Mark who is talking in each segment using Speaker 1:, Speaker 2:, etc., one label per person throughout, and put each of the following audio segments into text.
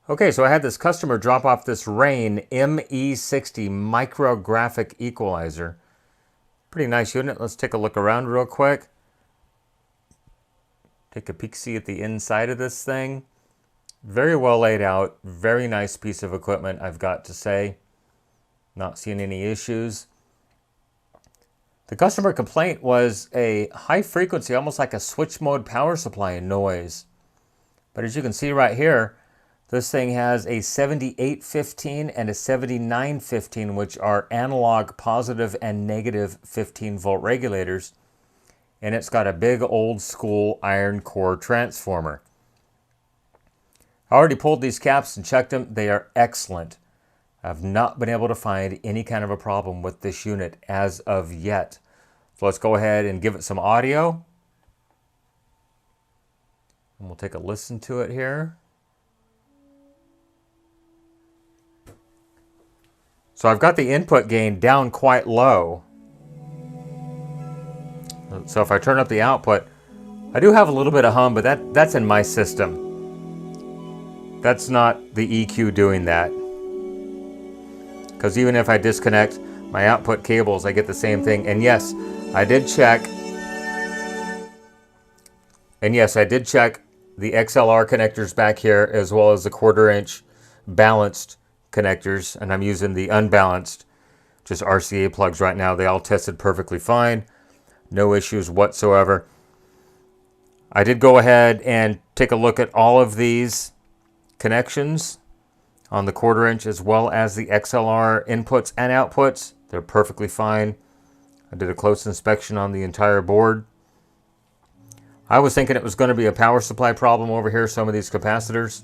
Speaker 1: Okay, so I had this customer drop off this RANE ME60 Micro Graphic Equalizer. Pretty nice unit. Let's take a look around real quick. Take a peek-see at the inside of this thing. Very well laid out. Very nice piece of equipment, I've got to say. Not seeing any issues. The customer complaint was a high frequency, almost like a switch mode power supply noise. But as you can see right here, this thing has a 7815 and a 7915, which are analog positive and negative 15 volt regulators. And it's got a big old school iron core transformer. I already pulled these caps and checked them. They are excellent. I've not been able to find any kind of a problem with this unit as of yet. So let's go ahead and give it some audio. And we'll take a listen to it here. So I've got the input gain down quite low. So if I turn up the output, I do have a little bit of hum, but that's in my system. That's not the EQ doing that. Because even if I disconnect my output cables, I get the same thing. And yes, I did check. And yes, I did check the XLR connectors back here, as well as the 1/4 inch balanced connectors, and I'm using the unbalanced, just RCA plugs right now. They all tested perfectly fine. No issues whatsoever. I did go ahead and take a look at all of these connections on the 1/4 inch, as well as the XLR inputs and outputs. They're perfectly fine. I did a close inspection on the entire board. I was thinking it was going to be a power supply problem over here. Some of these capacitors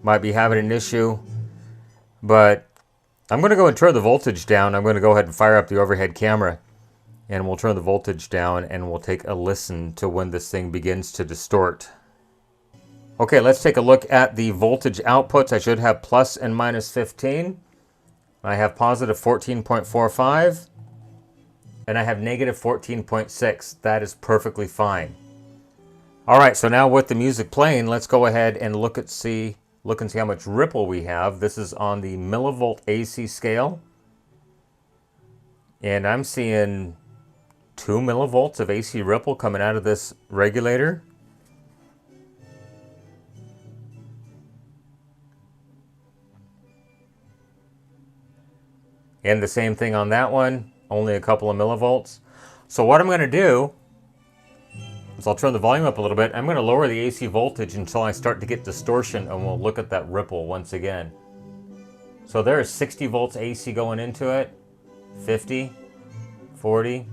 Speaker 1: might be having an issue. But I'm going to go and turn the voltage down. I'm going to go ahead and fire up the overhead camera, and we'll turn the voltage down, and we'll take a listen to when this thing begins to distort. Okay, let's take a look at the voltage outputs. I should have plus and minus 15. I have positive 14.45, and I have negative 14.6. That is perfectly fine. All right, so now with the music playing, let's go ahead and look and see how much ripple we have. This is on the millivolt AC scale. And I'm seeing 2 millivolts of AC ripple coming out of this regulator. And the same thing on that one, only a couple of millivolts. So what I'm going to do is I'll turn the volume up a little bit. I'm going to lower the AC voltage until I start to get distortion, and we'll look at that ripple once again. So there is 60 volts AC going into it, 50, 40.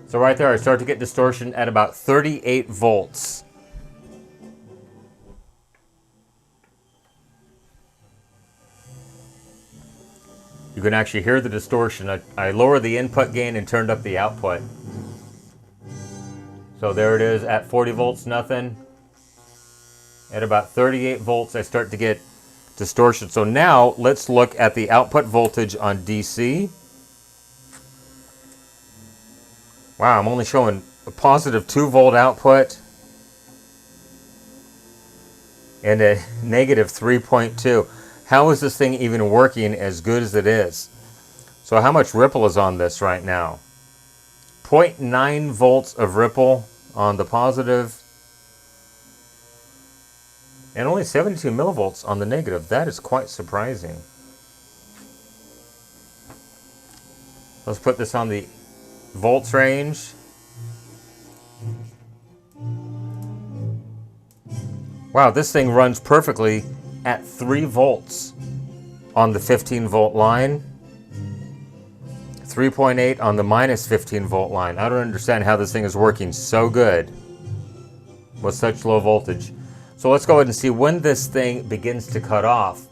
Speaker 1: So right there I start to get distortion at about 38 volts. You can actually hear the distortion. I lowered the input gain and turned up the output. So there it is at 40 volts, nothing. At about 38 volts, I start to get distortion. So now let's look at the output voltage on DC. Wow, I'm only showing a positive 2 volt output and a negative 3.2. How is this thing even working as good as it is? So how much ripple is on this right now? 0.9 volts of ripple on the positive, and only 72 millivolts on the negative. That is quite surprising. Let's put this on the volts range. Wow, this thing runs perfectly at 3 volts on the 15 volt line, 3.8 on the minus 15 volt line. I don't understand how this thing is working so good with such low voltage. So let's go ahead and see when this thing begins to cut off.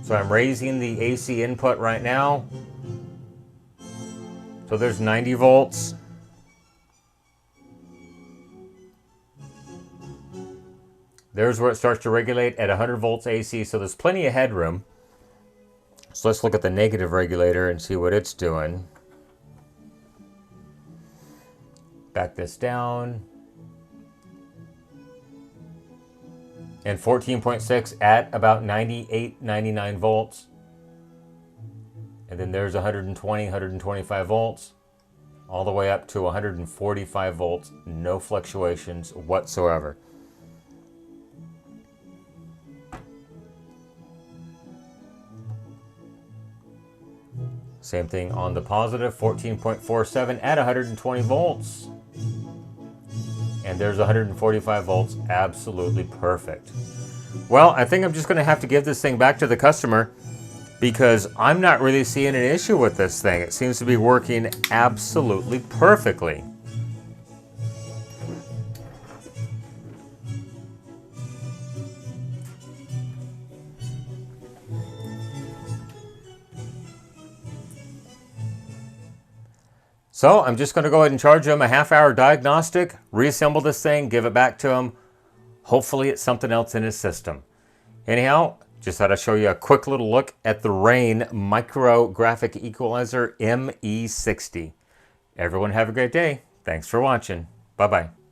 Speaker 1: So I'm raising the AC input right now. So there's 90 volts. There's where it starts to regulate at 100 volts AC, so there's plenty of headroom. So let's look at the negative regulator and see what it's doing. Back this down. And 14.6 at about 98, 99 volts. And then there's 120, 125 volts. All the way up to 145 volts. No fluctuations whatsoever. Same thing on the positive, 14.47 at 120 volts. And there's 145 volts, absolutely perfect. Well, I think I'm just going to have to give this thing back to the customer because I'm not really seeing an issue with this thing. It seems to be working absolutely perfectly. So I'm just going to go ahead and charge him a half-hour diagnostic, reassemble this thing, give it back to him. Hopefully it's something else in his system. Anyhow, just thought I'd show you a quick little look at the RANE Micro Graphic Equalizer ME60. Everyone have a great day. Thanks for watching. Bye-bye.